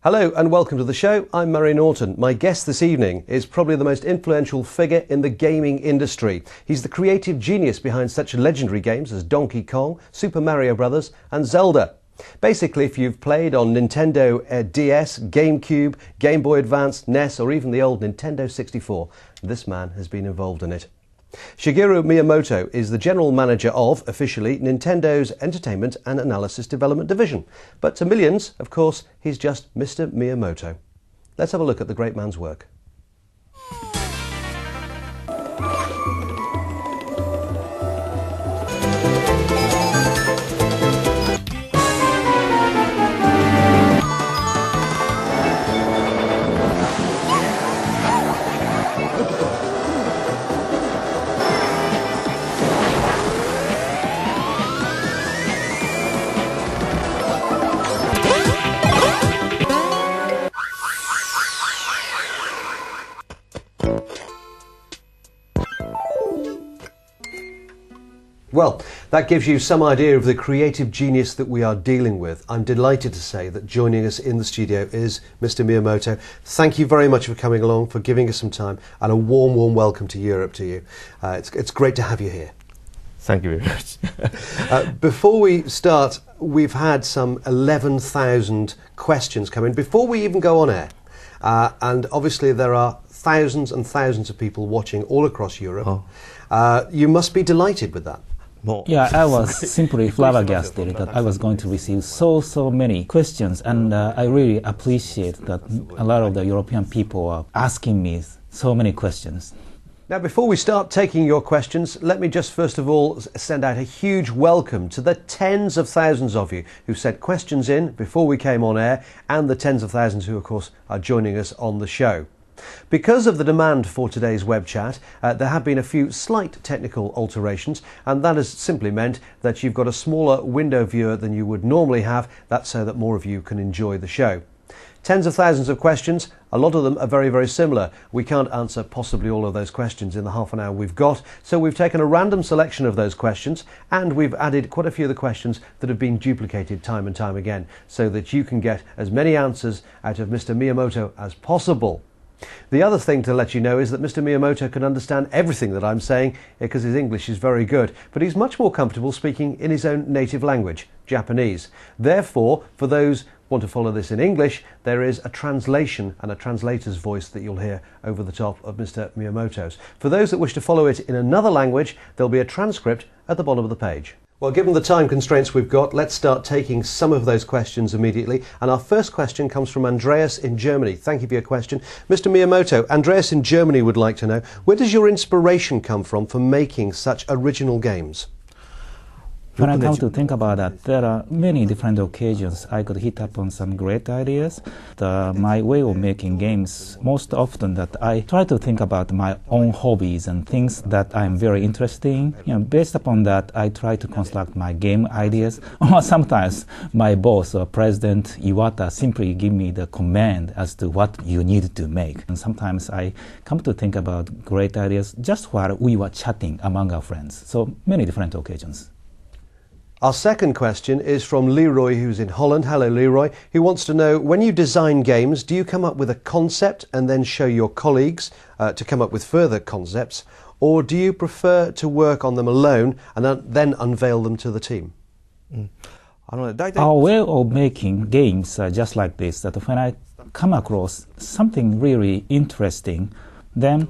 Hello and welcome to the show. I'm Murray Norton. My guest this evening is probably the most influential figure in the gaming industry. He's the creative genius behind such legendary games as Donkey Kong, Super Mario Bros. And Zelda. Basically, if you've played on Nintendo DS, GameCube, Game Boy Advance, NES or even the old Nintendo 64, this man has been involved in it. Shigeru Miyamoto is the general manager of, officially, Nintendo's Entertainment and Analysis Development Division. But to millions, of course, he's just Mr. Miyamoto. Let's have a look at the great man's work. Well, that gives you some idea of the creative genius that we are dealing with. I'm delighted to say that joining us in the studio is Mr. Miyamoto. Thank you very much for coming along, for giving us some time, and a warm, warm welcome to Europe to you. It's great to have you here. Thank you very much. Before we start, we've had some 11,000 questions come in before we even go on air. And obviously there are thousands and thousands of people watching all across Europe. You must be delighted with that. Yeah, I was simply flabbergasted that I was going to receive so many questions, and I really appreciate that a lot of the European people are asking me so many questions. Now, before we start taking your questions, let me just first of all send out a huge welcome to the tens of thousands of you who sent questions in before we came on air, and the tens of thousands who, of course, are joining us on the show. Because of the demand for today's web chat, there have been a few slight technical alterations, and that has simply meant that you've got a smaller window viewer than you would normally have. That's so that more of you can enjoy the show. Tens of thousands of questions, a lot of them are very, very similar. We can't answer possibly all of those questions in the half an hour we've got, so we've taken a random selection of those questions, and we've added quite a few of the questions that have been duplicated time and time again, so that you can get as many answers out of Mr. Miyamoto as possible. The other thing to let you know is that Mr. Miyamoto can understand everything that I'm saying because his English is very good, but he's much more comfortable speaking in his own native language, Japanese. Therefore, for those who want to follow this in English, there is a translation and a translator's voice that you'll hear over the top of Mr. Miyamoto's. For those that wish to follow it in another language, there'll be a transcript at the bottom of the page. Well, given the time constraints we've got, let's start taking some of those questions immediately. And our first question comes from Andreas in Germany. Thank you for your question. Mr. Miyamoto, Andreas in Germany would like to know, where does your inspiration come from for making such original games? When I come to think about that, there are many different occasions I could hit upon some great ideas. My way of making games, most often that I try to think about my own hobbies and things that I'm very interested in. Based upon that, I try to construct my game ideas. Or sometimes my boss or President Iwata simply give me the command as to what you need to make. And sometimes I come to think about great ideas just while we were chatting among our friends. So many different occasions. Our second question is from Leroy, who's in Holland. Hello, Leroy. He wants to know, when you design games, do you come up with a concept and then show your colleagues to come up with further concepts, or do you prefer to work on them alone and then unveil them to the team? Our way of making games are just like this, that when I come across something really interesting, then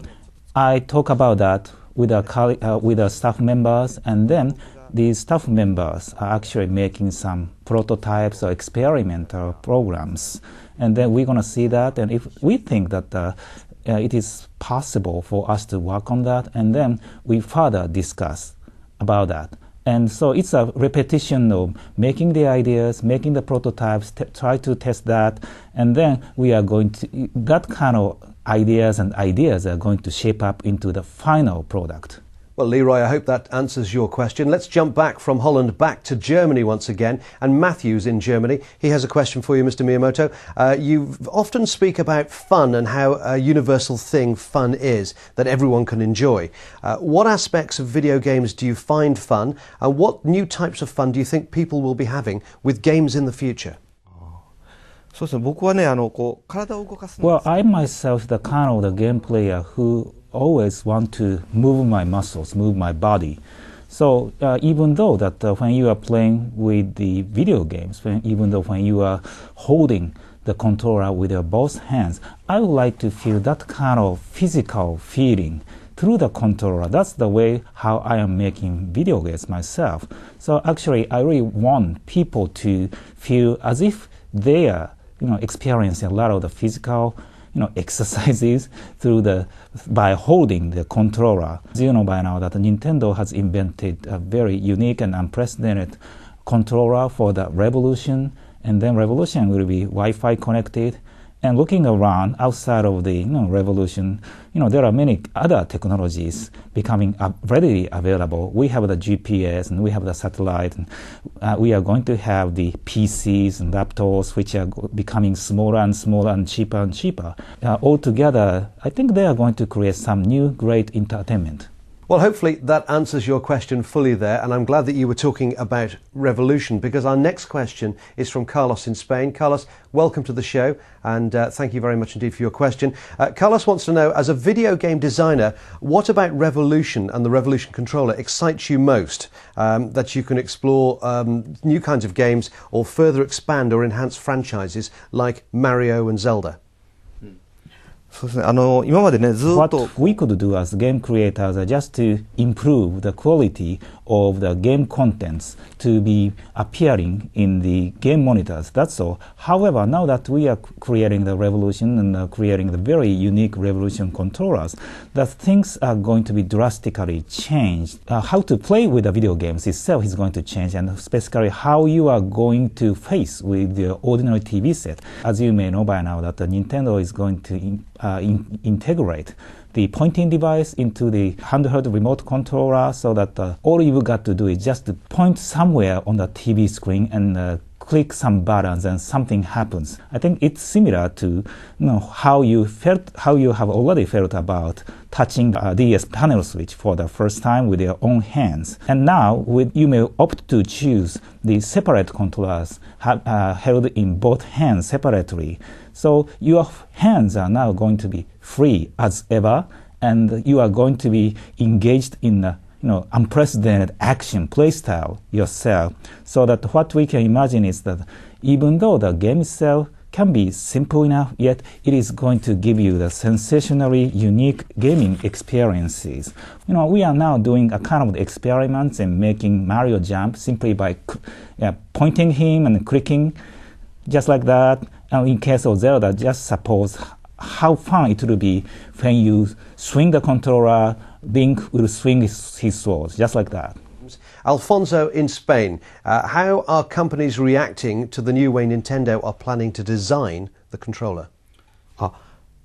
I talk about that with our staff members, and then these staff members are actually making some prototypes or experimental programs. And then we're going to see that, and if we think that it is possible for us to work on that, and then we further discuss about that. And so it's a repetition of making the ideas, making the prototypes, try to test that, and then we are going to, that kind of ideas are going to shape up into the final product. Well, Leroy, I hope that answers your question. Let's jump back from Holland back to Germany once again. And Matthew's in Germany. He has a question for you, Mr. Miyamoto. You often speak about fun and how a universal thing fun is, that everyone can enjoy. What aspects of video games do you find fun, and what new types of fun do you think people will be having with games in the future? Well, I myself the kind of the game player who always want to move my muscles, move my body. So even though that when you are playing with the video games, even though when you are holding the controller with your both hands, I would like to feel that kind of physical feeling through the controller. That's the way how I am making video games myself. So actually, I really want people to feel as if they are, experiencing a lot of the physical, exercises by holding the controller. As you know by now that Nintendo has invented a very unique and unprecedented controller for the Revolution, and then Revolution will be Wi-Fi connected. And looking around outside of the Revolution, there are many other technologies becoming readily available. We have the GPS and we have the satellite. And, we are going to have the PCs and laptops, which are becoming smaller and smaller and cheaper. Altogether, I think they are going to create some new great entertainment. Well, hopefully that answers your question fully there, and I'm glad that you were talking about Revolution, because our next question is from Carlos in Spain. Carlos, welcome to the show, and thank you very much indeed for your question. Carlos wants to know, as a video game designer, what about Revolution and the Revolution controller excites you most, that you can explore new kinds of games or further expand or enhance franchises like Mario and Zelda? What we could do as game creators is just to improve the quality of the game contents to be appearing in the game monitors. That's all. However, now that we are creating the Revolution and creating the very unique Revolution controllers, that things are going to be drastically changed. How to play with the video games itself is going to change, and specifically how you are going to face with the ordinary TV set. As you may know by now that Nintendo is going to integrate the pointing device into the handheld remote controller, so that all you've got to do is just point somewhere on the TV screen and click some buttons and something happens. I think it's similar to how you have already felt about touching the DS panel switch for the first time with your own hands. And now you may opt to choose the separate controllers held in both hands separately. So your hands are now going to be free as ever, and you are going to be engaged in unprecedented action play style yourself. So that what we can imagine is that even though the game itself can be simple enough, yet it is going to give you the sensationally unique gaming experiences. We are now doing a kind of experiments and making Mario jump simply by pointing him and clicking, just like that. And in case of Zelda, just suppose how fun it will be when you swing the controller, Link will swing his sword, just like that. Alfonso in Spain, how are companies reacting to the new way Nintendo are planning to design the controller?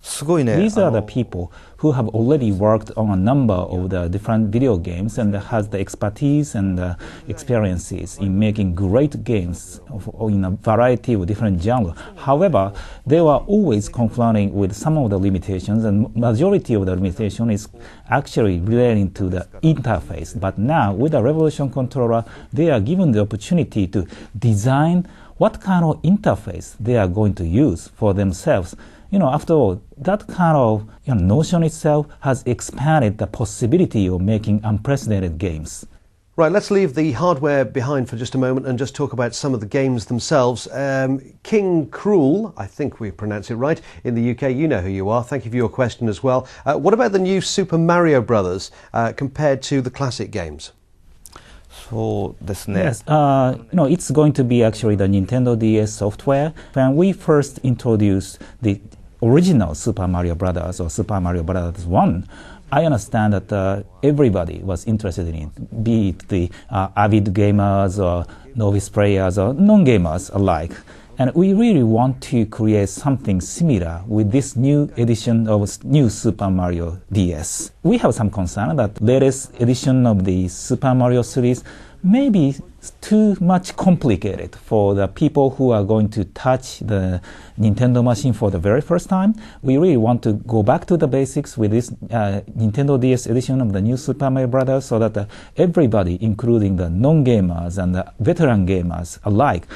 These are the people who have already worked on a number of the different video games and has the expertise and experiences in making great games in a variety of different genres. However, they were always confronting with some of the limitations, and majority of the limitation is actually relating to the interface. But now, with the Revolution controller, they are given the opportunity to design what kind of interface they are going to use for themselves. After all, that kind of notion itself has expanded the possibility of making unprecedented games. Right, let's leave the hardware behind for just a moment and just talk about some of the games themselves. King Cruel, I think we pronounce it right, in the UK, you know who you are. Thank you for your question as well. What about the new Super Mario Brothers compared to the classic games? Yes, it's going to be actually the Nintendo DS software. When we first introduced the original Super Mario Brothers or Super Mario Brothers 1, I understand that everybody was interested in it, be it the avid gamers or novice players or non-gamers alike. And we really want to create something similar with this new edition of new Super Mario DS. We have some concern that latest edition of the Super Mario series may be too much complicated for the people who are going to touch the Nintendo machine for the very first time. We really want to go back to the basics with this Nintendo DS edition of the new Super Mario Brothers, so that everybody, including the non-gamers and the veteran gamers alike,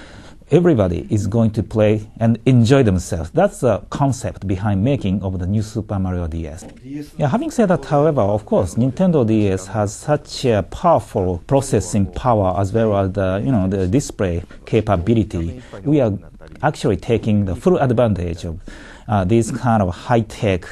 everybody is going to play and enjoy themselves. That's the concept behind making of the new Super Mario DS. Yeah, having said that, however, of course, Nintendo DS has such a powerful processing power as well as the display capability. We are actually taking the full advantage of these kind of high-tech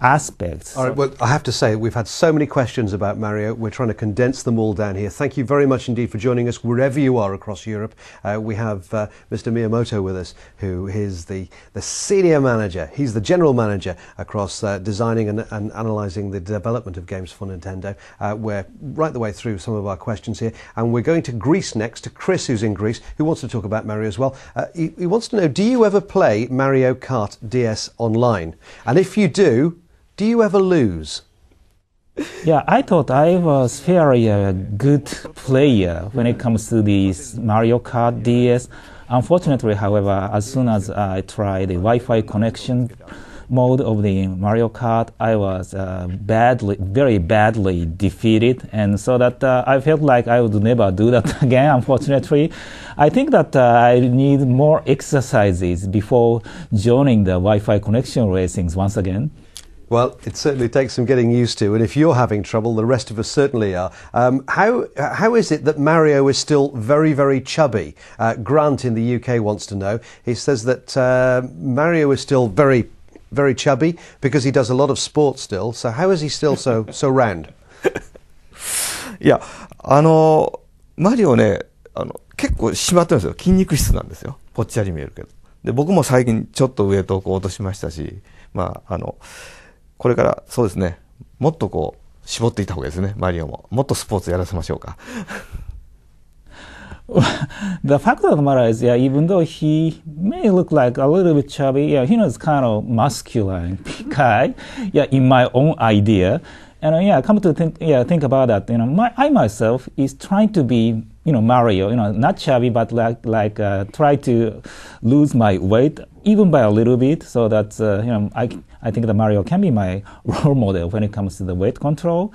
aspects. All right, well, I have to say, we've had so many questions about Mario. We're trying to condense them all down here. Thank you very much indeed for joining us wherever you are across Europe. We have Mr. Miyamoto with us, who is the senior manager. He's the general manager across designing and analysing the development of games for Nintendo. We're right the way through some of our questions here. And we're going to Greece next, to Chris, who's in Greece, who wants to talk about Mario as well. He wants to know, do you ever play Mario Kart DS online? And if you do you ever lose? Yeah, I thought I was fairly a good player when it comes to this Mario Kart DS. Unfortunately, however, as soon as I tried the Wi-Fi connection mode of the Mario Kart, I was very badly defeated, and so that I felt like I would never do that again, unfortunately. I think that I need more exercises before joining the Wi-Fi connection racings once again. Well, it certainly takes some getting used to, and if you're having trouble, the rest of us certainly are. How is it that Mario is still very, very chubby? Grant in the UK wants to know. He says that Mario is still very, very chubby because he does a lot of sports still. So how is he still so round? いや、マリオね、結構締まってるんですよ。筋肉質なんですよ。ぽっちゃり見えるけど。で、僕も最近ちょっとウエイトを落としましたし、これからそうですね、もっと絞っていった方がいいですね、マリオも。もっとスポーツやらせましょうか。The fact of the matter is, yeah, even though he may look like a little bit chubby, yeah, he is kind of muscular guy, yeah, in my own idea. And yeah, come to think about that, I myself is trying to be, Mario, not chubby, but try to lose my weight even by a little bit, so that I think that Mario can be my role model when it comes to the weight control.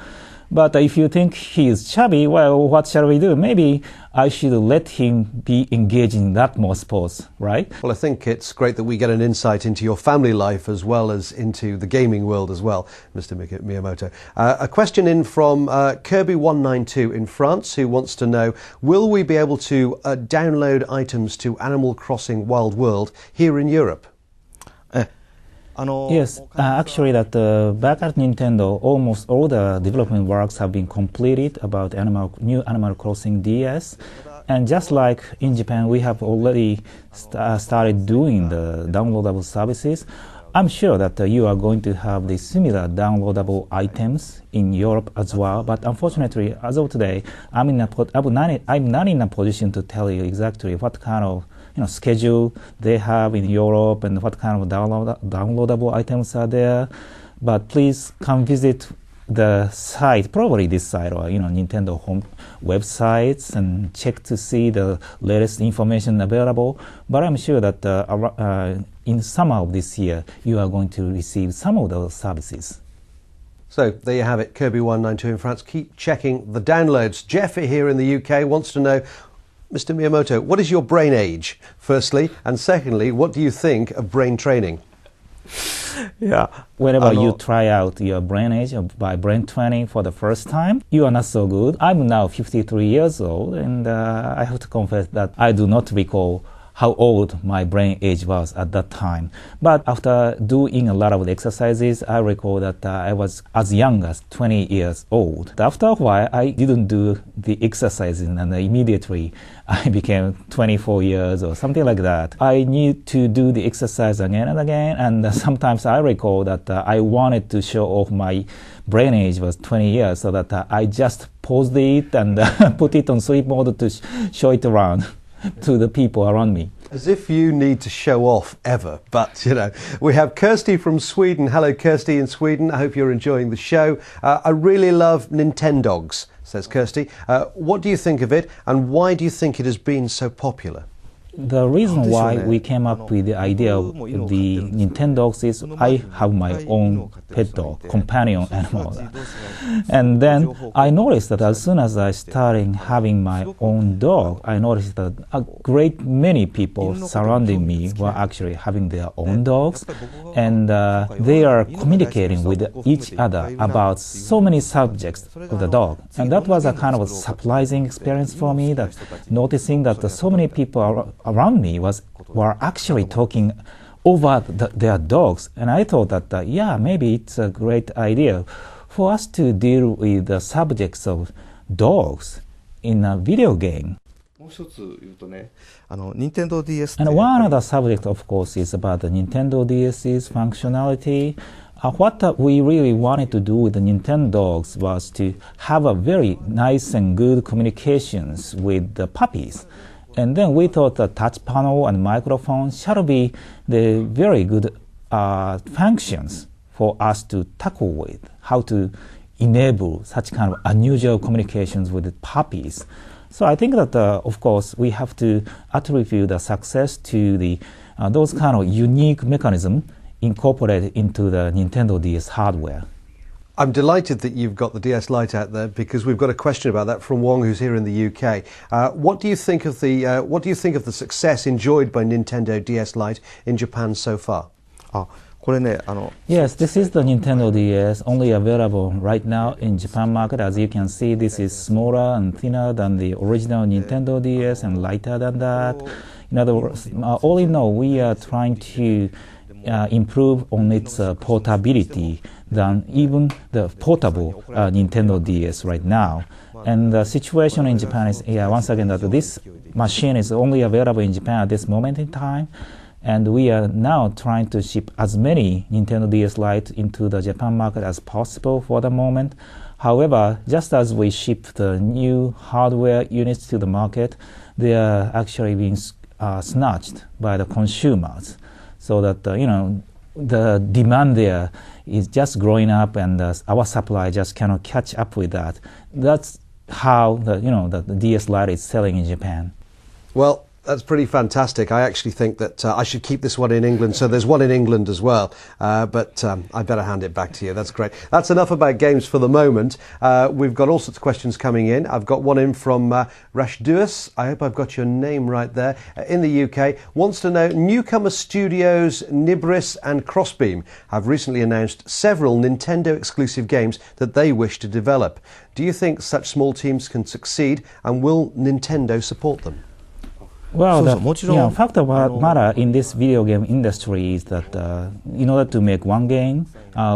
But if you think he is chubby, well, what shall we do? Maybe I should let him be engaged in that more sports, right? Well, I think it's great that we get an insight into your family life as well as into the gaming world as well, Mr. Miyamoto. A question in from Kirby192 in France, who wants to know, will we be able to download items to Animal Crossing Wild World here in Europe? Yes, actually back at Nintendo, almost all the development works have been completed about new Animal Crossing DS. And just like in Japan, we have already started doing the downloadable services. I'm sure that you are going to have the similar downloadable items in Europe as well. But unfortunately, as of today, I'm not in a position to tell you exactly what kind of schedule they have in Europe and what kind of downloadable items are there. But please come visit the site, probably this site or Nintendo home websites, and check to see the latest information available. But I'm sure that in summer of this year, you are going to receive some of those services. So there you have it, Kirby192 in France. Keep checking the downloads. Jeff here in the UK wants to know, Mr. Miyamoto, what is your brain age, firstly? And secondly, what do you think of brain training? Yeah. Whenever you try out your brain age by brain training for the first time, you are not so good. I'm now 53 years old, and I have to confess that I do not recall how old my brain age was at that time. But after doing a lot of exercises, I recall that I was as young as 20 years old. After a while, I didn't do the exercises, and immediately I became 24 years or something like that. I need to do the exercise again and again, and sometimes I recall that I wanted to show off my brain age was 20 years, so that I just paused it and put it on sleep mode to show it around to the people around me. As if you need to show off ever, but we have Kirsty from Sweden. Hello, Kirsty in Sweden. I hope you're enjoying the show. I really love Nintendogs, says Kirsty. What do you think of it, and why do you think it has been so popular? the reason why we came up with the idea of the Nintendogs is I have my own pet dog, companion animal. And then I noticed that as soon as I started having my own dog, I noticed that a great many people surrounding me were actually having their own dogs, and they are communicating with each other about so many subjects of the dog. And that was a kind of a surprising experience for me, that noticing that so many people around me were actually talking over their dogs. And I thought that, yeah, maybe it's a great idea for us to deal with the subjects of dogs in a video game. And one other subject, of course, is about the Nintendo DS's functionality. What we really wanted to do with the Nintendogs was to have a very nice and good communications with the puppies. And then we thought the touch panel and microphone shall be the very good functions for us to tackle with, how to enable such kind of unusual communications with the puppies. So I think that, of course, we have to attribute the success to the those kind of unique mechanism incorporated into the Nintendo DS hardware. I'm delighted that you've got the DS Lite out there, because we've got a question about that from Wong, who's here in the UK. What do you think of the success enjoyed by Nintendo DS Lite in Japan so far? Yes, this is the Nintendo DS, only available right now in Japan market. As you can see, this is smaller and thinner than the original Nintendo DS and lighter than that. In other words, all in all, we are trying to improve on its portability than even the portable Nintendo DS right now. And the situation in Japan is, once again, that this machine is only available in Japan at this moment in time. And we are now trying to ship as many Nintendo DS Lite into the Japan market as possible for the moment. However, just as we ship the new hardware units to the market, they are actually being snatched by the consumers. So that, the demand there is just growing up, and our supply just cannot catch up with that. That's how the DS Lite is selling in Japan. Well, that's pretty fantastic. I actually think that I should keep this one in England, so there's one in England as well. But I better hand it back to you. That's great. That's enough about games for the moment. We've got all sorts of questions coming in. I've got one in from Rashduas. I hope I've got your name right there. In the UK, wants to know, newcomer studios Nibris and Crossbeam have recently announced several Nintendo exclusive games that they wish to develop. Do you think such small teams can succeed, and will Nintendo support them? Well, the fact of the matter in this video game industry is that in order to make one game,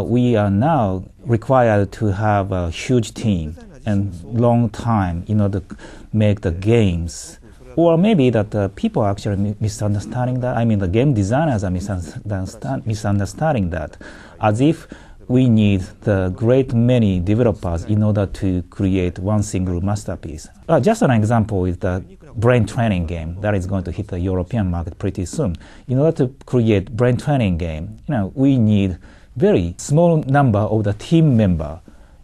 we are now required to have a huge team and long time in order to make the games. Or maybe that people are actually misunderstanding that. I mean, the game designers are misunderstanding that, as if we need the great many developers in order to create one single masterpiece. Just an example is the brain training game that is going to hit the European market pretty soon. In order to create brain training game, we need very small number of the team member,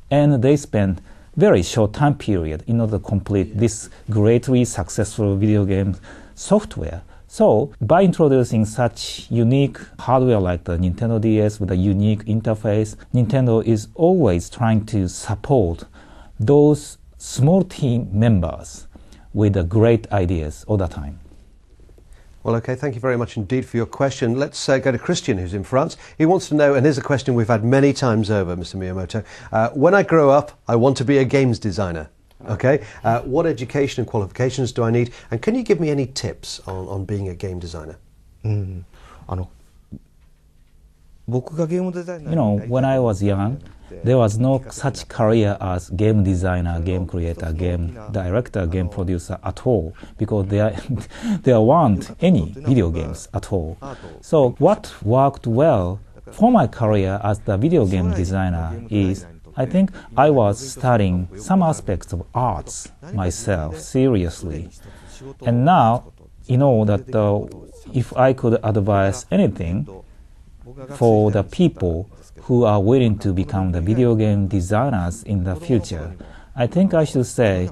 and they spend very short time period in order to complete this greatly successful video game software. So by introducing such unique hardware like the Nintendo DS with a unique interface, Nintendo is always trying to support those small team members with the great ideas all the time. Well, okay, thank you very much indeed for your question. Let's go to Christian, who's in France. He wants to know, and here's a question we've had many times over, Mr. Miyamoto. When I grow up, I want to be a games designer. Okay, what education and qualifications do I need? And can you give me any tips on being a game designer? When I was young, there was no such career as game designer, game creator, game director, game producer at all, because there weren't any video games at all. So what worked well for my career as the video game designer is, I think I was studying some aspects of arts myself seriously. And now, that if I could advise anything for the people who are willing to become the video game designers in the future, I think I should say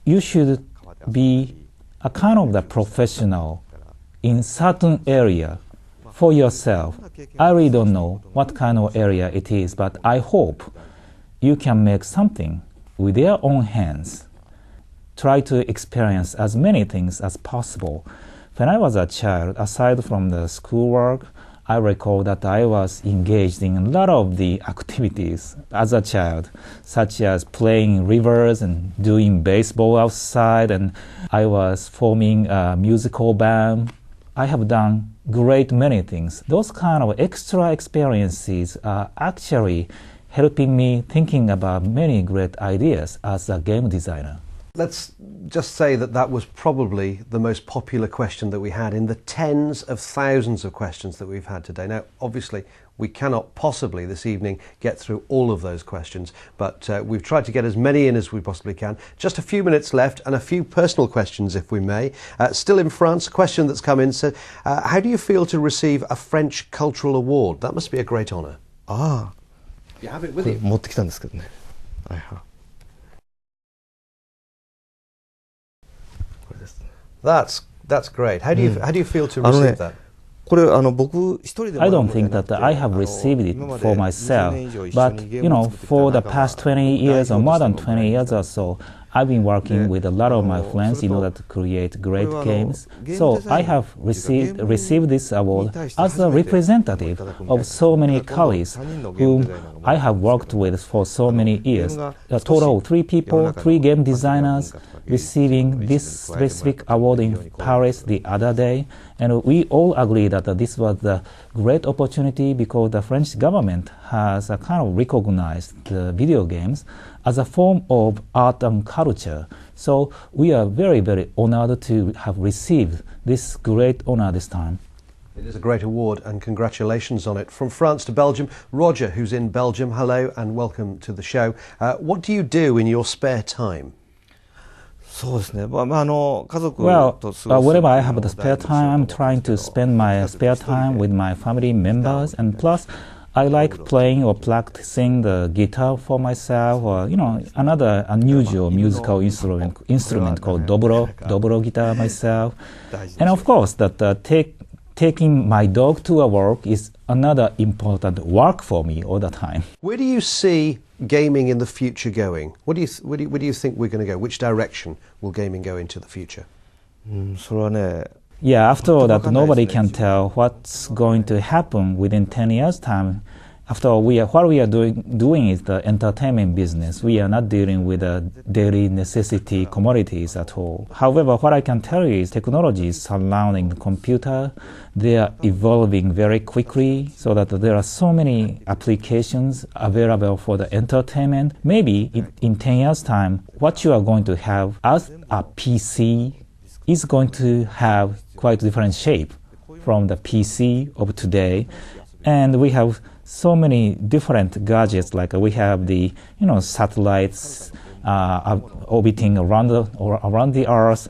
you should be a kind of the professional in certain area for yourself. I really don't know what kind of area it is, but I hope you can make something with your own hands. Try to experience as many things as possible. When I was a child, aside from the schoolwork, I recall that I was engaged in a lot of the activities as a child, such as playing rivers and doing baseball outside, and I was forming a musical band. I have done great many things. Those kind of extra experiences are actually helping me thinking about many great ideas as a game designer. Let's just say that that was probably the most popular question that we had in the tens of thousands of questions that we've had today. Now, obviously, we cannot possibly this evening get through all of those questions, but we've tried to get as many in as we possibly can. Just a few minutes left and a few personal questions, if we may. Still in France, a question that's come in said, how do you feel to receive a French cultural award? That must be a great honour. Ah. You have it with you? 持ってきたんですけどね。はいはい。 That's great. How do you feel to receive that? I don't think that I have received it for myself, but for the past 20 years or more than 20 years or so, I've been working with a lot of my friends in order to create great games. So I have received this award as a representative of so many colleagues whom I have worked with for so many years. A total of 3 people, 3 game designers, receiving this specific award in Paris the other day. And we all agree that this was a great opportunity because the French government has kind of recognized the video games as a form of art and culture. So we are very, very honored to have received this great honor this time. It is a great award and congratulations on it. From France to Belgium, Roger, who's in Belgium, hello and welcome to the show. What do you do in your spare time? Well, whenever I have the spare time, I'm trying to spend my spare time with my family members, and plus, I like playing or practicing the guitar for myself, or another unusual musical instrument called dobro guitar myself, and of course, that taking my dog to a work is another important work for me all the time. Where do you see gaming in the future going? Where do you think we're going to go? Which direction will gaming go into the future? Yeah, after all that, nobody can tell what's going to happen within 10 years' time. After all, what we are doing is the entertainment business. We are not dealing with the daily necessity commodities at all. However, what I can tell you is technologies surrounding the computer, they are evolving very quickly so that there are so many applications available for the entertainment. Maybe in 10 years' time, what you are going to have as a PC is going to have quite different shape from the PC of today. And we have so many different gadgets, like we have the satellites orbiting around the Earth,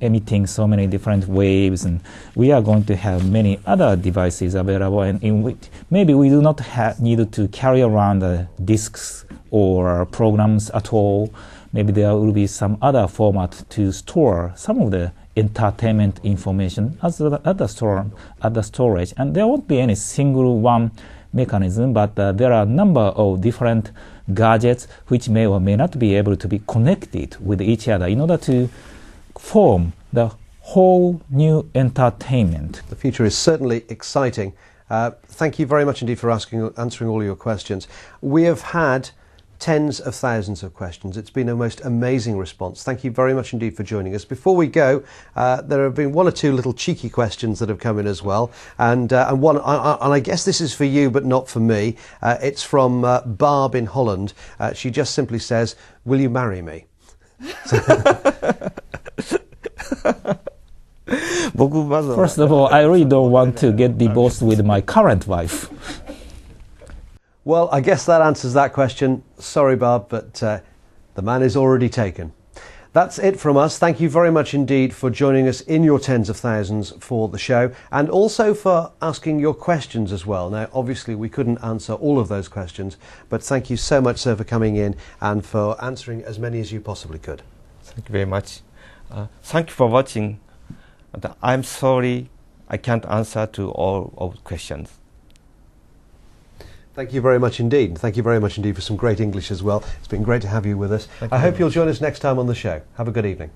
emitting so many different waves, and we are going to have many other devices available, and in which maybe we do not need to carry around the disks or programs at all. Maybe there will be some other format to store some of the entertainment information at the storage, and there won't be any single one mechanism, but there are a number of different gadgets which may or may not be able to be connected with each other in order to form the whole new entertainment. The future is certainly exciting. Thank you very much indeed for answering all your questions. We have had tens of thousands of questions. It's been a most amazing response. Thank you very much indeed for joining us. Before we go, there have been 1 or 2 little cheeky questions that have come in as well, and one, and I guess this is for you but not for me. It's from Barb in Holland. She just simply says, "Will you marry me?" First of all, I really don't want to get divorced with my current wife. Well, I guess that answers that question. Sorry, Barb, but the man is already taken. That's it from us. Thank you very much indeed for joining us in your tens of thousands for the show, and also for asking your questions as well. Now, obviously, we couldn't answer all of those questions, but thank you so much, sir, for coming in and for answering as many as you possibly could. Thank you very much. Thank you for watching. I'm sorry I can't answer to all of questions. Thank you very much indeed. Thank you very much indeed for some great English as well. It's been great to have you with us. I hope you'll join us next time on the show. Have a good evening.